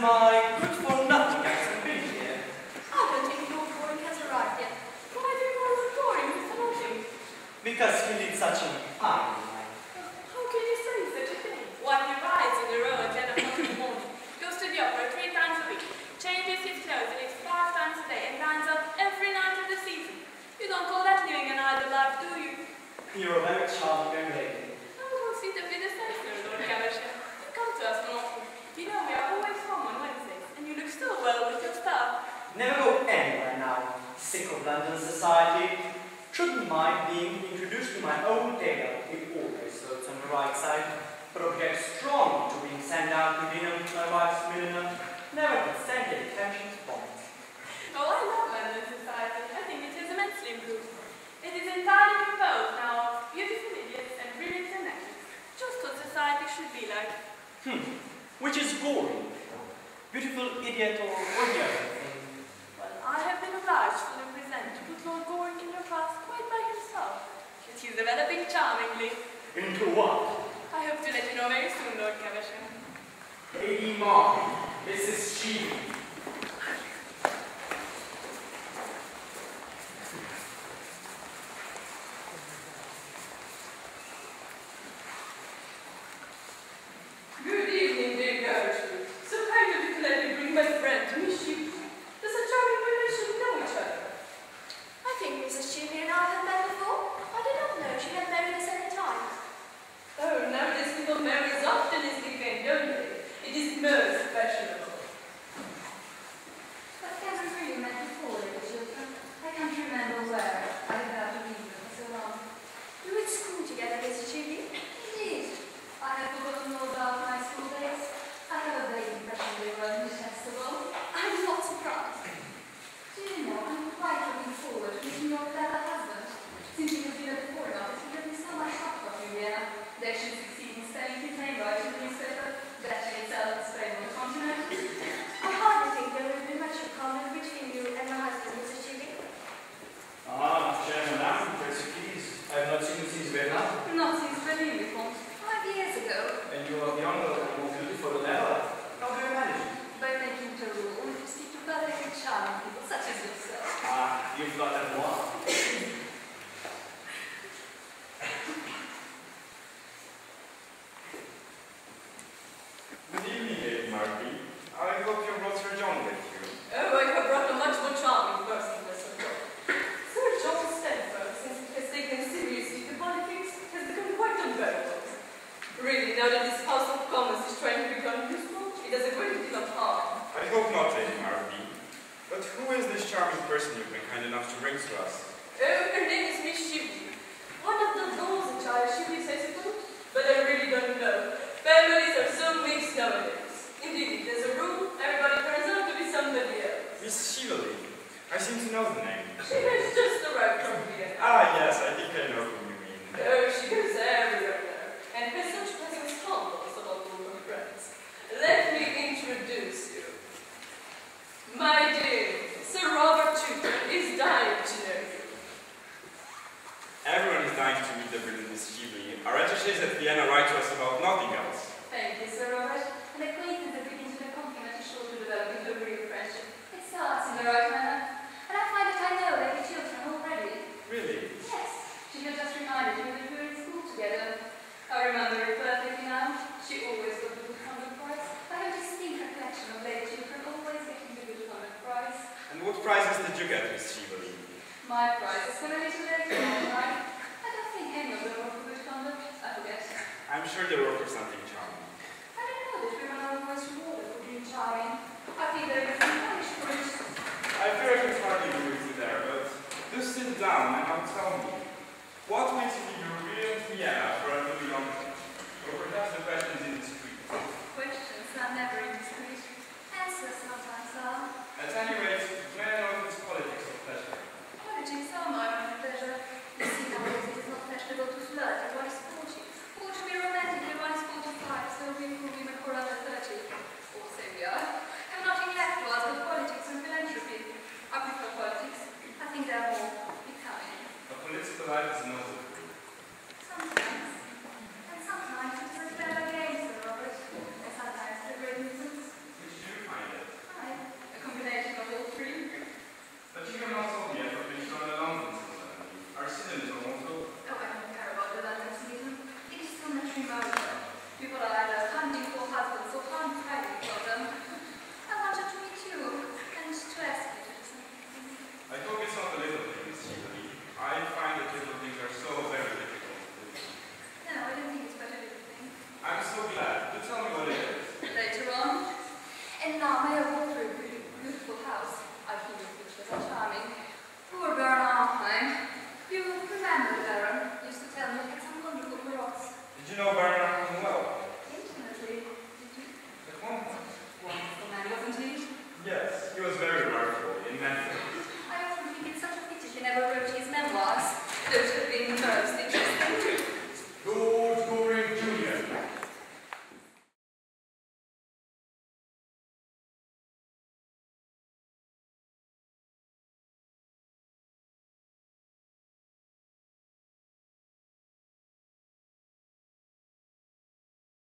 my good-for-nothing accent been here? I don't think Lord Goring has arrived yet. Why do you call Lord Goring Mr. Notting? Because he leads such an idle life. How can you say such a thing? Why, he rides on the road at 10 o'clock in the morning, goes to the opera 3 times a week, changes his clothes and eats 5 times a day, and dines out every night of the season. You don't call that living an idle life, do you? You're a very charming young lady. I won't see the predecessor, Lord Caversham. Come to us more often. You know we are always home on Wednesdays, and you look so well with your staff. Never go anywhere now. Sick of London society. Shouldn't mind being introduced to my old tailor. He always votes on the right side, but objects strongly to being sent out to dinner with my wife's milliner. Never could stand the attention to points. Oh, I love London society. I think it is immensely improved. It is entirely composed now of beautiful idiots and brilliant connections. Just what society should be like. Which is boring? Beautiful idiot or the other thing? Well, I have been obliged to represent to put Lord Goring in your class quite by himself. But he's developing charmingly. Into what? I hope to let you know very soon, Lord Caversham. Lady Martin, Mrs. Sheehy. Good evening, dear Gertrude. So kind of you to let me bring my friend to Miss Sheep. Does a charming relation know each other? I think Mrs. Sheehy and I have met before. I did not know she had married us any time. Oh, nowadays people marry as often as they can, don't they? It is most fashionable. But haven't really met before, little children. I can't remember where. I have had to leave them for so long. You were at school together, Mrs. Sheehy? Indeed. I have forgotten all about my school days. I have a vague impression they were detestable. I'm not surprised. Do you know, I'm quite looking forward to meeting your clever husband. Since he has been at the Foreign Office, he has been so much hot for you, Vienna. They should succeed in spelling his name right in the newspaper. That in itself is spread on the continent. I hardly think there will be much in common between you and my husband, Mrs. Sheehy. Ah, Chairman, I'm please. I have not seen you since Vietnam. Not since Berlin, Vicomte. 5 years ago. And you are younger and more beautiful than ever. How do you manage it? By making it a rule only to speak to perfectly charming people such as yourself. Ah, you've got that one. Good evening, Lady Martin. I hope you brought Sir John with you. Oh, I have brought a much more charming person than Sir John. Sir John Stanford, since he has taken seriously to politics, has become quite unbearable. Really, now that this House of Commons is trying to become useful, it does a great deal of harm. I hope not, Lady Martin. But who is this charming person you've been kind enough to bring to us? Oh, her name is Miss Shively. One of the dolls in child Shively, I suppose? But I really don't know. Families are so mixed nowadays. Indeed, if there's a rule, everybody turns out to be somebody else. Miss Shively. I seem to know the name. She has just the right probably. Ah, yes, I think I know who you mean. Oh, she goes everywhere now, and has such pleasant scandals about all her friends. Let me introduce you. My dear, Sir Robert Tutor is dying to know you. Everyone is dying to meet the brilliant Miss Shively. Our attaches at Vienna write to us about nothing else. Thank you, Sir Robert. An acquaintance that begins with a compliment is sure to develop into a real friendship. It starts in the right manner. And I find that I know Lady Chiltern already. Really? Yes. She had just reminded me that we were in school together. I remember it perfectly now. She always got the good conduct prize. I have a distinct recollection of Lady Chiltern always getting the good conduct prize. And what prizes did you get, Miss Shively? My prize is for a little lady, all right? I don't think any of them were for good conduct. I forget. I'm sure they were for something charming. I don't know that women are always rewarded for being charming. I think there is some punished for it. I fear I can hardly agree with you there, but do sit down and now tell me. What makes you think you're really in Vienna for a little longer? Or perhaps the questions indiscreet? Questions are never indiscreet. Answers sometimes are. At any rate, may I know this politics of pleasure? Politics are my own pleasure. You see, nowadays it is not fashionable to flirt at one is 40. Or to be romantic at one is 45, so we will be before under 30. Or so we are. Have nothing left to us but politics and philanthropy. I prefer politics. I think they are more becoming. A political life is noble. Sometimes. And now may I walk through a beautiful house. I hear your pictures are charming. Poor Baron Arnheim. You remember the Baron used to tell me he had some wonderful baroques. Did you know Baron